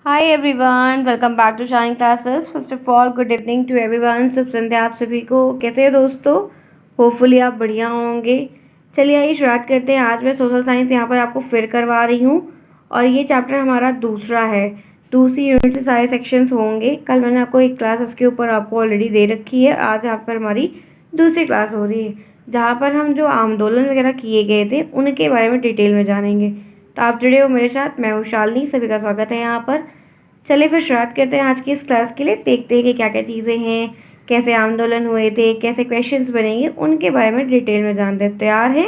Hi everyone, welcome back to shine classes. First of all good evening to everyone. शुभ संध्या आप सभी को। कैसे हैं दोस्तों? होपफुली आप बढ़िया होंगे। चलिए आइए शुरुआत करते हैं। आज मैं सोशल साइंस यहाँ पर आपको फिर करवा रही हूँ और ये चैप्टर हमारा दूसरा है। दूसरी यूनिट से सारे सेक्शंस होंगे। कल मैंने आपको एक क्लास इसके ऊपर आपको ऑलरेडी दे रखी है। आज यहाँ पर हमारी दूसरी क्लास हो रही है जहाँ पर हम जो आंदोलन वगैरह किए गए थे उनके बारे में डिटेल में जानेंगे। तो आप जुड़े हो मेरे साथ। मैं हूँ शालिनी, सभी का स्वागत है यहाँ पर। चलिए फिर शुरुआत करते हैं आज की इस क्लास के लिए। देखते हैं कि क्या क्या चीज़ें हैं, कैसे आंदोलन हुए थे, कैसे क्वेश्चंस बनेंगे, उनके बारे में डिटेल में जानते हैं। तैयार हैं?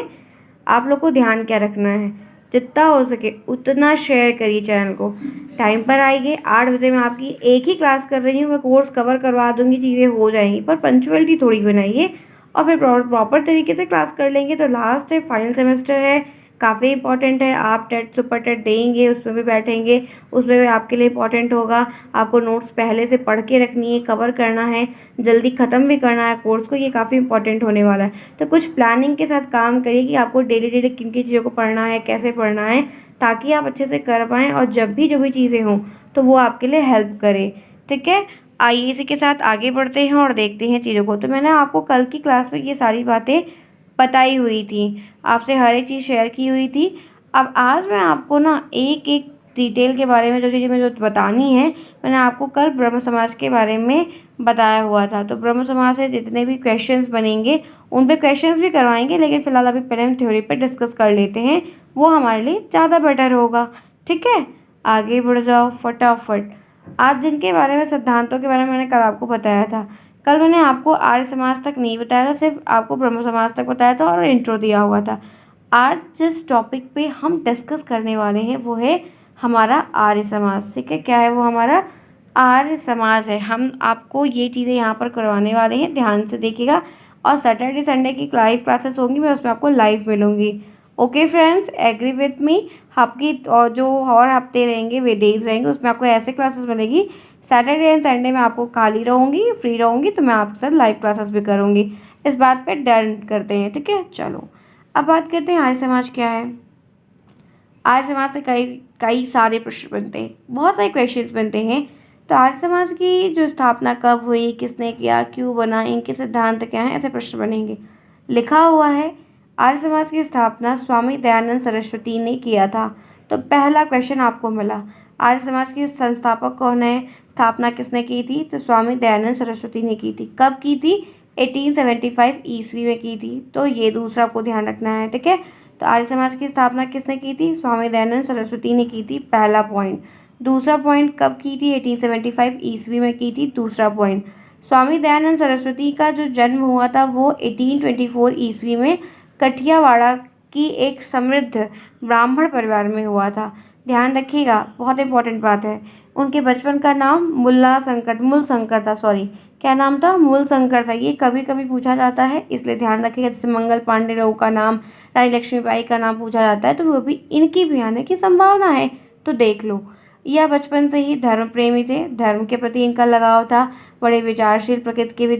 आप लोग को ध्यान क्या रखना है, जितना हो सके उतना शेयर करिए चैनल को। टाइम पर आइए। 8 बजे मैं आपकी एक ही क्लास कर रही हूँ। मैं कोर्स कवर करवा दूँगी, चीज़ें हो जाएंगी, पर पंचुअलिटी थोड़ी बनाइए और फिर प्रॉपर तरीके से क्लास कर लेंगे तो लास्ट है, फाइनल सेमेस्टर है, काफ़ी इंपॉर्टेंट है। आप टेट सुपर टेट देंगे, उसमें भी बैठेंगे, उसमें भी आपके लिए इंपॉर्टेंट होगा। आपको नोट्स पहले से पढ़ के रखनी है, कवर करना है, जल्दी ख़त्म भी करना है कोर्स को। ये काफ़ी इंपॉर्टेंट होने वाला है। तो कुछ प्लानिंग के साथ काम करिए कि आपको डेली डेली किन किन चीज़ों को पढ़ना है, कैसे पढ़ना है, ताकि आप अच्छे से कर पाएँ और जब भी जो भी चीज़ें हों तो वो आपके लिए हेल्प करे। ठीक है, आइए इसी के साथ आगे बढ़ते हैं और देखते हैं चीज़ों को। तो मैंने आपको कल की क्लास में ये सारी बातें बताई हुई थी, आपसे हर एक चीज़ शेयर की हुई थी। अब आज मैं आपको ना एक एक डिटेल के बारे में जो चीज़ें मुझे बतानी है, मैंने आपको कल ब्रह्म समाज के बारे में बताया हुआ था। तो ब्रह्म समाज से जितने भी क्वेश्चंस बनेंगे उन पे क्वेश्चंस भी करवाएंगे, लेकिन फ़िलहाल अभी पहले हम थ्योरी पे डिस्कस कर लेते हैं, वो हमारे लिए ज़्यादा बेटर होगा। ठीक है, आगे बढ़ जाओ फटाफट। आज जिनके बारे में, सिद्धांतों के बारे में मैंने कल आपको बताया था। कल मैंने आपको आर्य समाज तक नहीं बताया था, सिर्फ आपको ब्रह्म समाज तक बताया था और इंट्रो दिया हुआ था। आज जिस टॉपिक पे हम डिस्कस करने वाले हैं वो है हमारा आर्य समाज। ठीक है, क्या है वो? हमारा आर्य समाज है। हम आपको ये चीज़ें यहाँ पर करवाने वाले हैं, ध्यान से देखिएगा। और सैटरडे संडे की लाइव क्लासेस होंगी, मैं उसमें आपको लाइव मिलूंगी। Okay friends, agree with me? आपकी और जो और हफ्ते रहेंगे, वे डेज रहेंगे, उसमें आपको ऐसे क्लासेस मिलेगी। सैटरडे एंड संडे में आपको खाली रहूँगी, फ्री रहूँगी, तो मैं आपके साथ लाइव क्लासेस भी करूँगी। इस बात पे डन करते हैं। ठीक है, चलो अब बात करते हैं आर्य समाज क्या है। आर्य समाज से कई कई सारे प्रश्न बनते हैं, बहुत सारे क्वेश्चंस बनते हैं। तो आर्य समाज की जो स्थापना कब हुई, किसने किया, क्यों बना, इनके सिद्धांत क्या हैं, ऐसे प्रश्न बनेंगे। लिखा हुआ है आर्य समाज की स्थापना स्वामी दयानंद सरस्वती ने किया था। तो पहला क्वेश्चन आपको मिला, आर्य समाज के संस्थापक कौन है, स्थापना किसने की थी? तो स्वामी दयानंद सरस्वती ने की थी। कब की थी? 1875 ईस्वी में की थी। तो ये दूसरा आपको ध्यान रखना है। ठीक है, तो आर्य समाज की स्थापना किसने की थी? स्वामी दयानंद सरस्वती ने की थी, पहला पॉइंट। दूसरा पॉइंट, कब की थी? 1875 ईस्वी में की थी, दूसरा पॉइंट। स्वामी दयानंद सरस्वती का जो जन्म हुआ था वो 1824 ईस्वी में कठियावाड़ा की एक समृद्ध ब्राह्मण परिवार में हुआ था। ध्यान रखिएगा, बहुत इंपॉर्टेंट बात है। उनके बचपन का नाम मूल शंकर था, सॉरी, क्या नाम था? मूल शंकर था। ये कभी कभी पूछा जाता है, इसलिए ध्यान रखिएगा। जैसे मंगल पांडे लोगों का नाम, रानी लक्ष्मीबाई का नाम पूछा जाता है, तो वो भी इनकी भी आने की संभावना है, तो देख लो। यह बचपन से ही धर्म प्रेमी थे, धर्म के प्रति इनका लगाव था। बड़े विचारशील प्रकृति के भी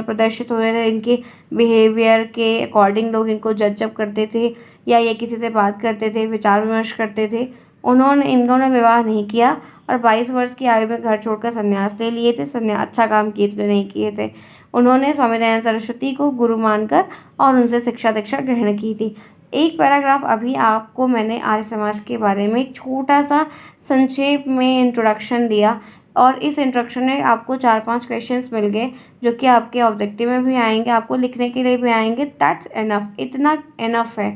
प्रदर्शित होते थे। इनके बिहेवियर के अकॉर्डिंग लोग इनको जज करते थे, या ये किसी से बात करते थे, विचार विमर्श करते थे। इन्होंने विवाह नहीं किया और 22 वर्ष की आयु में घर छोड़कर संन्यास ले लिए थे। संन्यास अच्छा काम किए थे जो नहीं किए थे। उन्होंने स्वामी दयानंद सरस्वती को गुरु मानकर और उनसे शिक्षा दीक्षा ग्रहण की थी। एक पैराग्राफ अभी आपको मैंने आर्य समाज के बारे में एक छोटा सा संक्षेप में इंट्रोडक्शन दिया, और इस इंट्रोडक्शन में आपको 4-5 क्वेश्चंस मिल गए जो कि आपके ऑब्जेक्टिव में भी आएंगे, आपको लिखने के लिए भी आएंगे। दैट्स इनफ, इतना इनफ है।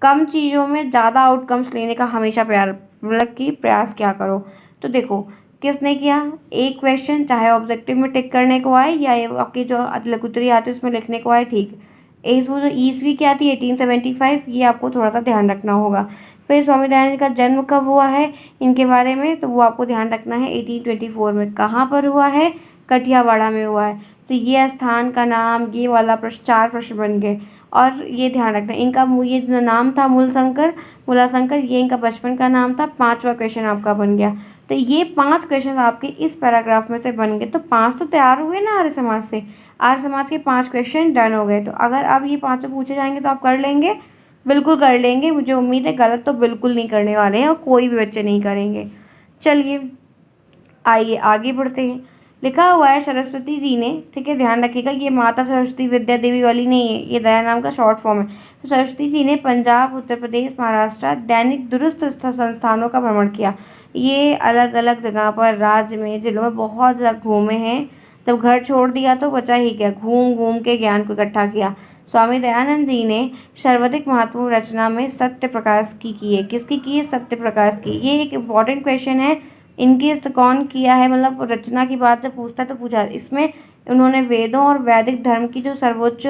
कम चीज़ों में ज़्यादा आउटकम्स लेने का हमेशा मतलब कि प्रयास क्या करो। तो देखो, किसने किया? एक क्वेश्चन चाहे ऑब्जेक्टिव में टिक करने को आए या ये आपकी जो लघुत्तरी आती है उसमें लिखने को आए, ठीक। इस वो जो ईस्वी क्या थी 1875, ये आपको थोड़ा सा ध्यान रखना होगा। फिर स्वामी दयानंद का जन्म कब हुआ है इनके बारे में, तो वो आपको ध्यान रखना है 1824 में। कहाँ पर हुआ है? कठियावाड़ा में हुआ है। तो ये स्थान का नाम, ये वाला प्रश्न, 4 प्रश्न बन गए। और ये ध्यान रखना, इनका ये जो नाम था मूलाशंकर, ये इनका बचपन का नाम था। 5वां क्वेश्चन आपका बन गया। तो ये 5 क्वेश्चन आपके इस पैराग्राफ में से बन गए। तो 5 तो तैयार हुए ना आर्य समाज से। आर्य समाज के 5 क्वेश्चन डन हो गए। तो अगर अब ये 5 पूछे जाएंगे तो आप कर लेंगे? बिल्कुल कर लेंगे, मुझे उम्मीद है। गलत तो बिल्कुल नहीं करने वाले हैं और कोई भी बच्चे नहीं करेंगे। चलिए आइए आगे बढ़ते हैं। लिखा हुआ है सरस्वती जी ने, ठीक है, ध्यान रखिएगा, ये माता सरस्वती विद्या देवी वाली नहीं है, ये दया नाम का शॉर्ट फॉर्म है। तो सरस्वती जी ने पंजाब, उत्तर प्रदेश, महाराष्ट्र दैनिक दुरुस्त संस्थानों का भ्रमण किया। ये अलग अलग जगह पर राज्य में, जिलों में बहुत जगह घूमे हैं। जब घर छोड़ दिया तो बचा ही क्या, घूम घूम के ज्ञान को इकट्ठा किया। स्वामी दयानंद जी ने सर्वाधिक महत्वपूर्ण रचना में सत्य प्रकाश की है। किसकी की है? सत्य प्रकाश की। ये एक इम्पॉर्टेंट क्वेश्चन है। इनकी कौन किया है, मतलब रचना की बात जब पूछता है तो पूछा, इसमें उन्होंने वेदों और वैदिक धर्म की जो सर्वोच्च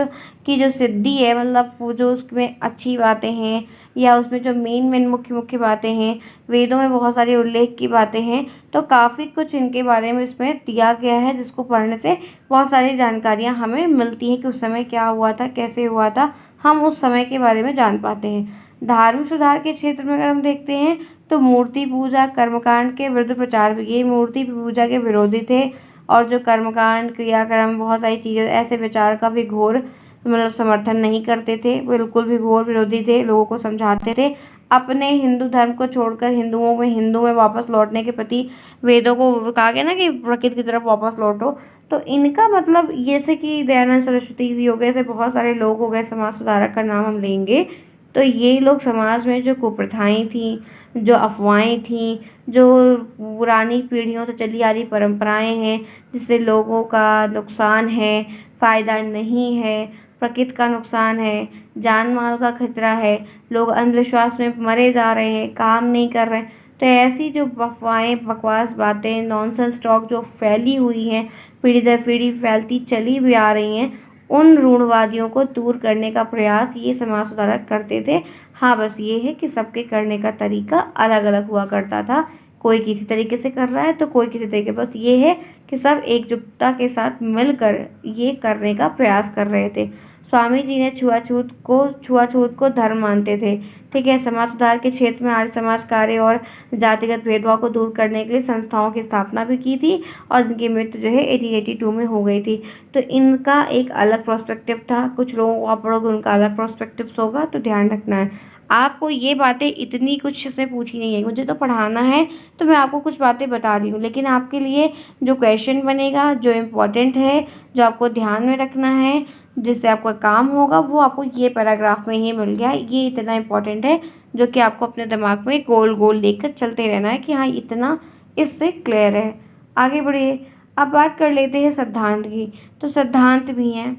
की जो सिद्धि है, मतलब वो जो उसमें अच्छी बातें हैं या उसमें जो मेन मुख्य मुख्य बातें हैं, वेदों में बहुत सारे उल्लेख की बातें हैं, तो काफ़ी कुछ इनके बारे में इसमें दिया गया है, जिसको पढ़ने से बहुत सारी जानकारियाँ हमें मिलती हैं कि उस समय क्या हुआ था, कैसे हुआ था, हम उस समय के बारे में जान पाते हैं। धार्मिक सुधार के क्षेत्र में अगर हम देखते हैं तो मूर्ति पूजा, कर्मकांड के विरुद्ध प्रचार भी। ये मूर्ति पूजा के विरोधी थे और जो कर्मकांड, क्रियाक्रम, बहुत सारी चीज़ें, ऐसे विचार का भी घोर मतलब समर्थन नहीं करते थे, बिल्कुल भी घोर विरोधी थे, लोगों को समझाते थे अपने हिंदू धर्म को छोड़कर हिंदू में वापस लौटने के प्रति। वेदों को कहा गया ना कि प्रकृति की तरफ वापस लौटो। तो इनका मतलब जैसे कि दयानंद सरस्वती जी हो गए, ऐसे बहुत सारे लोग हो गए, समाज सुधारक का नाम हम लेंगे तो ये लोग समाज में जो कुप्रथाएं थी, जो अफवाहें थीं, जो पुरानी पीढ़ियों से चली आ रही परंपराएं हैं, जिससे लोगों का नुकसान है, फ़ायदा नहीं है, प्रकृति का नुकसान है, जान माल का खतरा है, लोग अंधविश्वास में मरे जा रहे हैं, काम नहीं कर रहे हैं। तो ऐसी जो अफवाहें, बकवास बातें, नॉनसेंस टॉक जो फैली हुई हैं, पीढ़ी दर पीढ़ी फैलती चली भी आ रही हैं, उन रूढ़वादियों को दूर करने का प्रयास ये समाज सुधारक करते थे। हाँ, बस ये है कि सबके करने का तरीका अलग अलग हुआ करता था। कोई किसी तरीके से कर रहा है तो कोई किसी तरीके, बस ये है कि सब एकजुटता के साथ मिलकर ये करने का प्रयास कर रहे थे। स्वामी जी ने छुआछूत को धर्म मानते थे, ठीक है। समाज सुधार के क्षेत्र में आर्य समाज कार्य और जातिगत भेदभाव को दूर करने के लिए संस्थाओं की स्थापना भी की थी और इनकी मृत्यु जो है 1882 में हो गई थी। तो इनका एक अलग प्रोस्पेक्टिव था। कुछ लोगों को आप पढ़ोगे उनका अलग प्रोस्पेक्टिव होगा, तो ध्यान रखना है। आपको ये बातें इतनी कुछ से पूछी नहीं है, मुझे तो पढ़ाना है तो मैं आपको कुछ बातें बता रही हूँ, लेकिन आपके लिए जो क्वेश्चन बनेगा, जो इम्पोर्टेंट है, जो आपको ध्यान में रखना है, जिससे आपका काम होगा, वो आपको ये पैराग्राफ में ही मिल गया है। ये इतना इम्पोर्टेंट है जो कि आपको अपने दिमाग में गोल गोल लेकर चलते रहना है कि हाँ इतना इससे क्लियर है। आगे बढ़िए। अब बात कर लेते हैं सिद्धांत की। तो सिद्धांत भी हैं,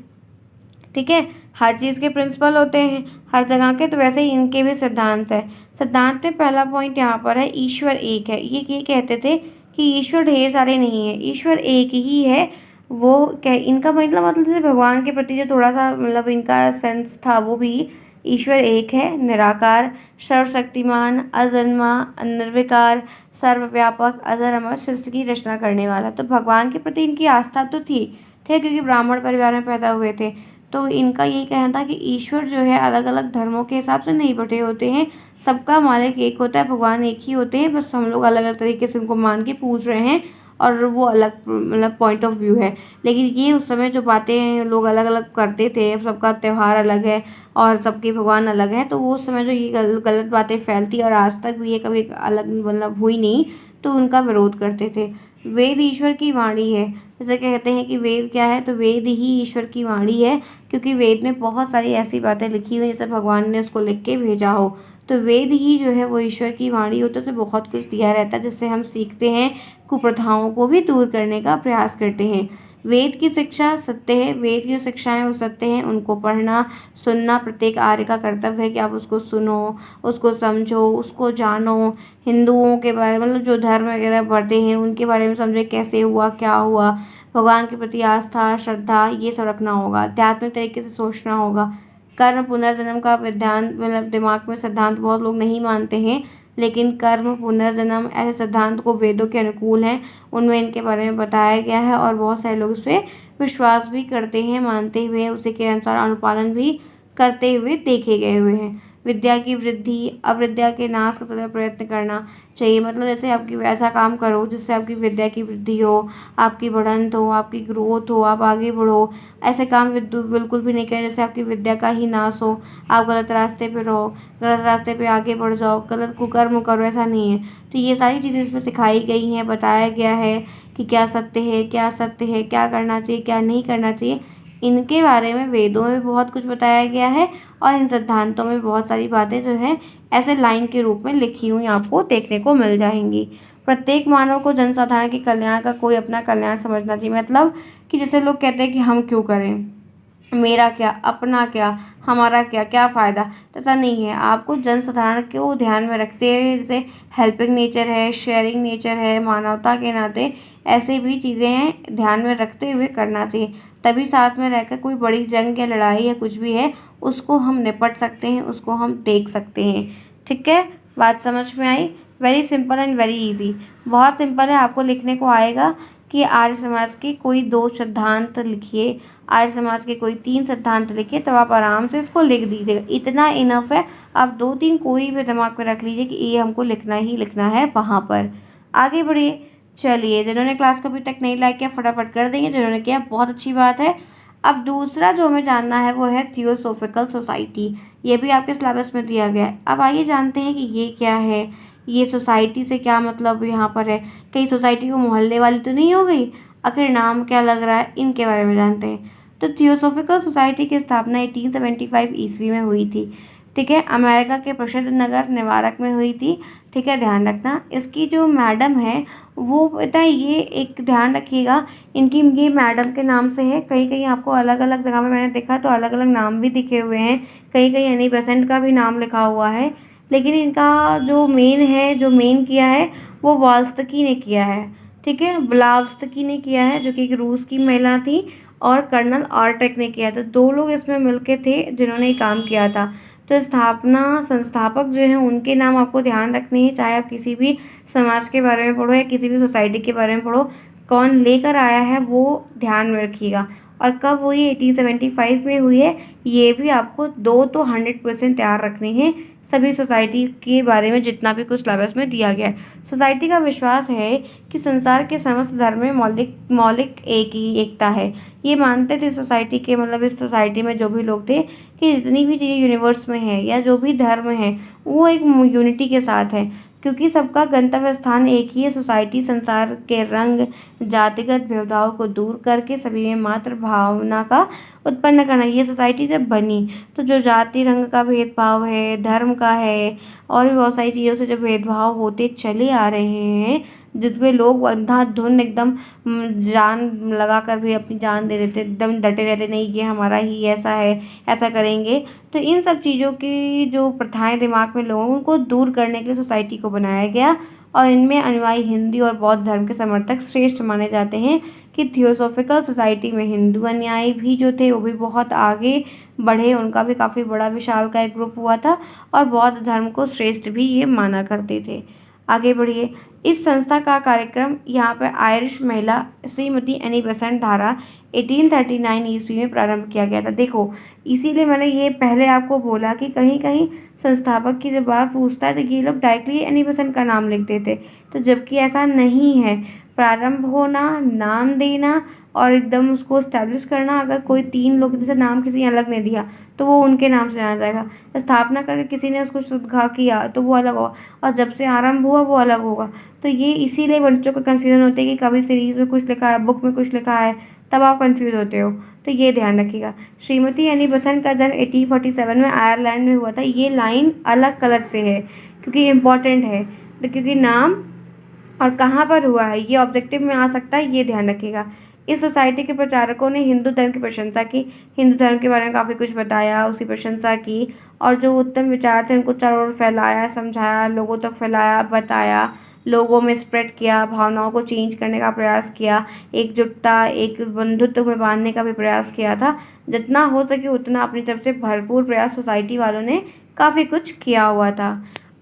ठीक है। हर चीज़ के प्रिंसिपल होते हैं हर जगह के, तो वैसे ही इनके भी सिद्धांत है। सिद्धांत में पहला पॉइंट यहाँ पर है, ईश्वर एक है। ये कहते थे कि ईश्वर ढेर सारे नहीं है, ईश्वर एक ही है। वो इनका मतलब जैसे भगवान के प्रति जो थोड़ा सा मतलब इनका सेंस था, वो भी ईश्वर एक है, निराकार, सर्वशक्तिमान, अजन्मा, निर्विकार, सर्वव्यापक, अजर अमर, सृष्टि की रचना करने वाला। तो भगवान के प्रति इनकी आस्था तो थी, ठीक, क्योंकि ब्राह्मण परिवार में पैदा हुए थे। तो इनका यही कहना था कि ईश्वर जो है अलग अलग धर्मों के हिसाब से नहीं बटे होते हैं, सबका मालिक एक होता है, भगवान एक ही होते हैं, बस हम लोग अलग अलग तरीके से उनको मान के पूछ रहे हैं और वो अलग मतलब पॉइंट ऑफ व्यू है। लेकिन ये उस समय जो बातें लोग अलग अलग करते थे, सबका त्यौहार अलग है और सबके भगवान अलग हैं, तो वो उस समय जो ये गलत बातें फैलती और आज तक भी ये कभी अलग मतलब हुई नहीं, तो उनका विरोध करते थे। वेद ईश्वर की वाणी है। जैसे कहते हैं कि वेद क्या है, तो वेद ही ईश्वर की वाणी है, क्योंकि वेद में बहुत सारी ऐसी बातें लिखी हुई जैसे भगवान ने उसको लिख के भेजा हो। तो वेद ही जो है वो ईश्वर की वाणी होता है, तो बहुत कुछ दिया रहता है जिससे हम सीखते हैं, कुप्रथाओं को भी दूर करने का प्रयास करते हैं। वेद की शिक्षा सत्य है, वेद की जो शिक्षाएं वो सत्य हैं, उनको पढ़ना सुनना प्रत्येक आर्य का कर्तव्य है कि आप उसको सुनो, उसको समझो, उसको जानो। हिंदुओं के बारे में मतलब जो धर्म वगैरह बढ़ते हैं उनके बारे में समझे, कैसे हुआ, क्या हुआ, भगवान के प्रति आस्था, श्रद्धा, ये सब रखना होगा, आध्यात्मिक तरीके से सोचना होगा। कर्म पुनर्जन्म का विधान मतलब दिमाग में सिद्धांत बहुत लोग नहीं मानते हैं, लेकिन कर्म पुनर्जन्म ऐसे सिद्धांत को वेदों के अनुकूल हैं, उनमें इनके बारे में बताया गया है और बहुत सारे लोग इस पर विश्वास भी करते हैं, मानते हुए उसी के अनुसार अनुपालन भी करते हुए देखे गए हुए हैं। विद्या की वृद्धि, अविद्या के नाश का सदैव प्रयत्न करना चाहिए। मतलब जैसे आपकी ऐसा काम करो जिससे आपकी विद्या की वृद्धि हो, आपकी बढ़ंत हो, आपकी ग्रोथ हो, आप आगे बढ़ो। ऐसे काम बिल्कुल भी नहीं करें जैसे आपकी विद्या का ही नाश हो, आप गलत रास्ते पे रहो, गलत रास्ते पे आगे बढ़ जाओ, गलत कुकर्म करो, ऐसा नहीं है। तो ये सारी चीज़ें इसमें सिखाई गई हैं, बताया गया है कि क्या सत्य है, क्या असत्य है, क्या करना चाहिए, क्या नहीं करना चाहिए। इनके बारे में वेदों में बहुत कुछ बताया गया है और इन सिद्धांतों में बहुत सारी बातें जो है ऐसे लाइन के रूप में लिखी हुई आपको देखने को मिल जाएंगी। प्रत्येक मानव को जनसाधारण के कल्याण का कोई अपना कल्याण समझना चाहिए। मतलब कि जैसे लोग कहते हैं कि हम क्यों करें, मेरा क्या, अपना क्या, हमारा क्या, क्या फ़ायदा, तो ऐसा नहीं है। आपको जनसाधारण को ध्यान में रखते हुए जैसे हेल्पिंग नेचर है, शेयरिंग नेचर है, मानवता के नाते ऐसे भी चीज़ें ध्यान में रखते हुए करना चाहिए। तभी साथ में रहकर कोई बड़ी जंग या लड़ाई या कुछ भी है उसको हम निपट सकते हैं, उसको हम देख सकते हैं। ठीक है, बात समझ में आई? Very simple and very easy. बहुत सिंपल है, आपको लिखने को आएगा कि आर्य समाज के कोई 2 सिद्धांत लिखिए, आर्य समाज के कोई 3 सिद्धांत लिखिए, तब आप आराम से इसको लिख दीजिएगा। इतना इनफ है। आप 2-3 कोई भी दिमाग में रख लीजिए कि ये हमको लिखना ही लिखना है वहाँ पर। आगे बढ़िए। चलिए, जिन्होंने क्लास को अभी तक नहीं लाइक किया फटाफट कर देंगे, जिन्होंने किया बहुत अच्छी बात है। अब दूसरा जो हमें जानना है वो है थियोसॉफिकल सोसाइटी। ये भी आपके सिलेबस में दिया गया है। अब आइए जानते हैं कि ये क्या है, ये सोसाइटी से क्या मतलब यहाँ पर है। कहीं सोसाइटी वो मोहल्ले वाली तो नहीं हो गई, आखिर नाम क्या लग रहा है, इनके बारे में जानते हैं। तो थियोसॉफिकल सोसाइटी की स्थापना 1875 ईस्वी में हुई थी। ठीक है, अमेरिका के प्रसिद्ध नगर नेवारक में हुई थी। ठीक है, ध्यान रखना। इसकी जो मैडम है वो पता है, ये एक ध्यान रखिएगा, इनकी ये मैडम के नाम से है। कहीं कहीं आपको अलग अलग जगह में मैंने देखा तो अलग अलग नाम भी दिखे हुए हैं, कहीं कहीं एनी बेसेंट का भी नाम लिखा हुआ है। लेकिन इनका जो मेन है, जो मेन किया है वो वॉल्स्तकी ने किया है। ठीक है, ब्लावत्स्की ने किया है जो कि एक रूस की महिला थी, और कर्नल आर्टेक ने किया था। 2 लोग इसमें मिलके थे जिन्होंने ये काम किया था। तो स्थापना संस्थापक जो हैं उनके नाम आपको ध्यान रखने हैं, चाहे आप किसी भी समाज के बारे में पढ़ो या किसी भी सोसाइटी के बारे में पढ़ो, कौन लेकर आया है वो ध्यान में रखिएगा। और कब हुई, 1875 में हुई है। ये भी आपको 2 तो 100% तैयार रखने हैं सभी सोसाइटी के बारे में जितना भी कुछ सिलेबस में दिया गया है। सोसाइटी का विश्वास है कि संसार के समस्त धर्म में मौलिक मौलिक एक ही एकता है। ये मानते थे सोसाइटी के, मतलब इस सोसाइटी में जो भी लोग थे, कि जितनी भी चीज़ें यूनिवर्स में है या जो भी धर्म है वो एक यूनिटी के साथ है, क्योंकि सबका गंतव्य स्थान एक ही है। सोसाइटी संसार के रंग जातिगत भेदभाव को दूर करके सभी में मातृ भावना का उत्पन्न करना। ये सोसाइटी जब बनी तो जो जाति रंग का भेदभाव है, धर्म का है, और भी बहुत सारी चीज़ों से जो भेदभाव होते चले आ रहे हैं, जिसमें लोग अंधाधुंध एकदम जान लगा कर भी अपनी जान दे देते, एकदम डटे रहते, नहीं ये हमारा ही ऐसा है, ऐसा करेंगे। तो इन सब चीज़ों की जो प्रथाएं दिमाग में लोगों उनको दूर करने के लिए सोसाइटी को बनाया गया। और इनमें अनुयायी हिंदू और बौद्ध धर्म के समर्थक श्रेष्ठ माने जाते हैं। कि थियोसॉफिकल सोसाइटी में हिंदू अनुयायी भी जो थे वो भी बहुत आगे बढ़े, उनका भी काफ़ी बड़ा विशाल का एक ग्रुप हुआ था, और बौद्ध धर्म को श्रेष्ठ भी ये माना करते थे। आगे बढ़िए। इस संस्था का कार्यक्रम यहाँ पर आयरिश महिला श्रीमती एनी बेसेंट द्वारा 1839 ईस्वी में प्रारंभ किया गया था। देखो, इसीलिए मैंने ये पहले आपको बोला कि कहीं कहीं संस्थापक की जब बात पूछता है तो ये लोग डायरेक्टली एनी बेसेंट का नाम लिख देते, तो जबकि ऐसा नहीं है। प्रारंभ होना, नाम देना और एकदम उसको इस्टेब्लिश करना, अगर कोई 3 लोग जैसे नाम किसी अलग ने दिया तो वो उनके नाम से जाना जाएगा। स्थापना करके किसी ने उसको शुद्ध किया तो वो अलग होगा, और जब से आरंभ हुआ वो अलग होगा। तो ये इसीलिए बच्चों को कन्फ्यूजन होती है कि कभी सीरीज़ में कुछ लिखा है, बुक में कुछ लिखा है, तब आप कंफ्यूज होते हो। तो ये ध्यान रखिएगा। श्रीमती एनी बेसेंट का जन्म 1847 में आयरलैंड में हुआ था। ये लाइन अलग कलर से है क्योंकि इम्पॉर्टेंट है, तो क्योंकि नाम और कहाँ पर हुआ है ये ऑब्जेक्टिव में आ सकता है, ये ध्यान रखिएगा। इस सोसाइटी के प्रचारकों ने हिंदू धर्म की प्रशंसा की, हिंदू धर्म के बारे में काफ़ी कुछ बताया, उसकी प्रशंसा की, और जो उत्तम विचार थे उनको चारों ओर फैलाया, समझाया, लोगों तक फैलाया, बताया, लोगों में स्प्रेड किया, भावनाओं को चेंज करने का प्रयास किया, एकजुटता, एक बंधुत्व में बांधने का भी प्रयास किया था। जितना हो सके उतना अपनी तरफ से भरपूर प्रयास सोसाइटी वालों ने काफ़ी कुछ किया हुआ था।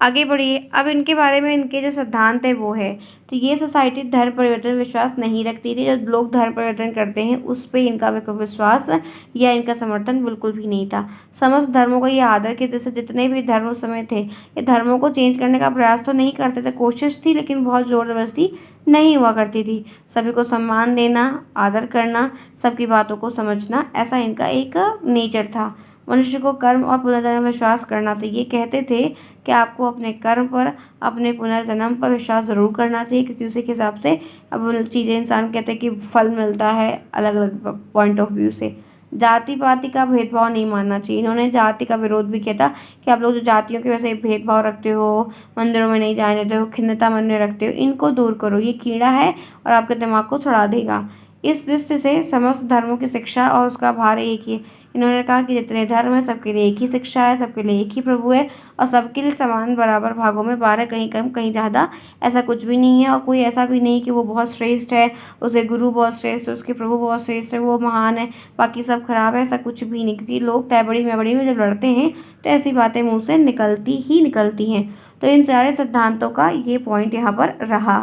आगे बढ़िए। अब इनके बारे में इनके जो सिद्धांत है वो है, तो ये सोसाइटी धर्म परिवर्तन में विश्वास नहीं रखती थी। जो लोग धर्म परिवर्तन करते हैं उस पे इनका विश्वास या इनका समर्थन बिल्कुल भी नहीं था। समस्त धर्मों का ये आदर के जैसे जितने भी धर्म उस समय थे, ये धर्मों को चेंज करने का प्रयास तो नहीं करते थे, कोशिश थी लेकिन बहुत ज़ोर ज़बरदस्ती नहीं हुआ करती थी। सभी को सम्मान देना, आदर करना, सबकी बातों को समझना, ऐसा इनका एक नेचर था। मनुष्य को कर्म और पुनर्जन्म में विश्वास करना चाहिए। ये कहते थे कि आपको अपने कर्म पर, अपने पुनर्जन्म पर विश्वास ज़रूर करना चाहिए, क्योंकि उसी के हिसाब से अब चीज़ें इंसान कहते हैं कि फल मिलता है अलग अलग पॉइंट ऑफ व्यू से। जाति पाति का भेदभाव नहीं मानना चाहिए। इन्होंने जाति का विरोध भी किया था कि आप लोग जो जातियों के वैसे भेदभाव रखते हो, मंदिरों में नहीं जाने देते हो, खिन्नता मन में रखते हो, इनको दूर करो, ये कीड़ा है और आपके दिमाग को छुड़ा देगा। इस दृष्टि से समस्त धर्मों की शिक्षा और उसका भार एक ही है। इन्होंने कहा कि जितने धर्म हैं सबके लिए एक ही शिक्षा है, सबके लिए एक ही प्रभु है और सबके लिए समान बराबर भागों में 12, कहीं कम कहीं ज़्यादा, ऐसा कुछ भी नहीं है। और कोई ऐसा भी नहीं कि वो बहुत श्रेष्ठ है, उसे गुरु बहुत श्रेष्ठ है, उसके प्रभु बहुत श्रेष्ठ है, वो महान है, बाकी सब खराब है, ऐसा कुछ भी नहीं। क्योंकि लोग तैबड़ी मैबड़ी में जब लड़ते हैं तो ऐसी बातें मुँह से निकलती ही निकलती हैं। तो इन सारे सिद्धांतों का ये पॉइंट यहाँ पर रहा।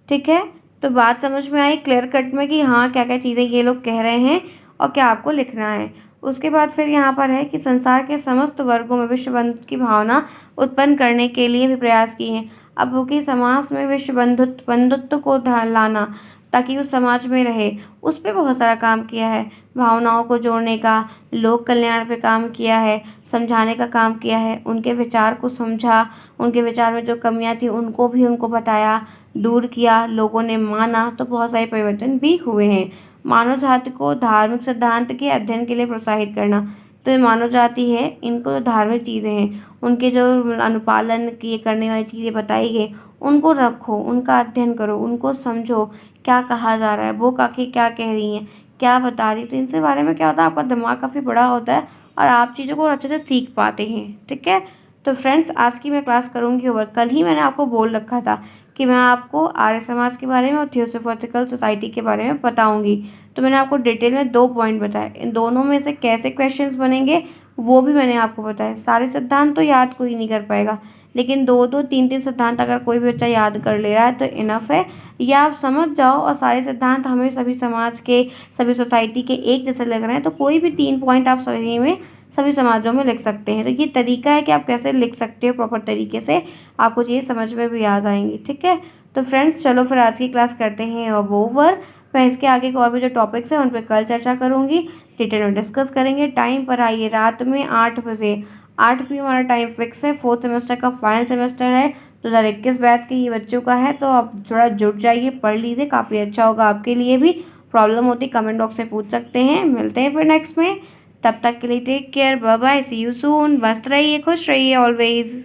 ठीक है, तो बात समझ में आई क्लियर कट में कि हाँ क्या क्या चीज़ें ये लोग कह रहे हैं और क्या आपको लिखना है। उसके बाद फिर यहाँ पर है कि संसार के समस्त वर्गों में विश्व बंधुत्व की भावना उत्पन्न करने के लिए भी प्रयास किए हैं। अब वो कि समाज में विश्व बंधुत्व को लाना ताकि उस समाज में रहे, उस पर बहुत सारा काम किया है। भावनाओं को जोड़ने का, लोक कल्याण पे काम किया है, समझाने का काम किया है, उनके विचार को समझा, उनके विचार में जो कमियां थी उनको भी उनको बताया, दूर किया, लोगों ने माना, तो बहुत सारे परिवर्तन भी हुए हैं। मानव जाति को धार्मिक सिद्धांत के अध्ययन के लिए प्रोत्साहित करना। तो मानव जाति है, इनको जो धार्मिक चीज़ें हैं, उनके जो अनुपालन किए करने वाली चीज़ें बताई गई, उनको रखो, उनका अध्ययन करो, उनको समझो, क्या कहा जा रहा है, वो काकी क्या कह रही हैं, क्या बता रही। तो इनसे बारे में क्या होता है, आपका दिमाग काफ़ी बड़ा होता है और आप चीज़ों को अच्छे से सीख पाते हैं। ठीक है, तो फ्रेंड्स आज की मैं क्लास करूँगी ओवर। कल ही मैंने आपको बोल रखा था कि मैं आपको आर्य समाज के बारे में और थियोसॉफिकल सोसाइटी के बारे में बताऊंगी। तो मैंने आपको डिटेल में 2 पॉइंट बताए, इन दोनों में से कैसे क्वेश्चंस बनेंगे वो भी मैंने आपको बताया। सारे सिद्धांत तो याद कोई नहीं कर पाएगा, लेकिन 2-2, 3-3 सिद्धांत अगर कोई भी बच्चा याद कर ले रहा है तो इनफ है। या आप समझ जाओ और सारे सिद्धांत हमें सभी समाज के, सभी सोसाइटी के एक जैसे लग रहे हैं, तो कोई भी 3 पॉइंट आप सभी में, सभी समाजों में लिख सकते हैं। तो ये तरीका है कि आप कैसे लिख सकते हो प्रॉपर तरीके से, आपको ये समझ में भी आ जाएंगी। ठीक है, तो फ्रेंड्स चलो फिर आज की क्लास करते हैं अब ओवर। मैं इसके आगे के और भी जो टॉपिक्स हैं उन पर कल चर्चा करूँगी, डिटेल में डिस्कस करेंगे। टाइम पर आइए, रात में 8 बजे, 8 PM हमारा टाइम फिक्स है। 4th सेमेस्टर का फाइनल सेमेस्टर है, 2021 बैच के ये बच्चों का है, तो आप थोड़ा जुट जाइए, पढ़ लीजिए, काफ़ी अच्छा होगा आपके लिए भी। प्रॉब्लम होती कमेंट बॉक्स से पूछ सकते हैं। मिलते हैं फिर नेक्स्ट में, तब तक के लिए take care, bye bye, see you soon. मस्त रहिए, खुश रहिए ऑलवेज।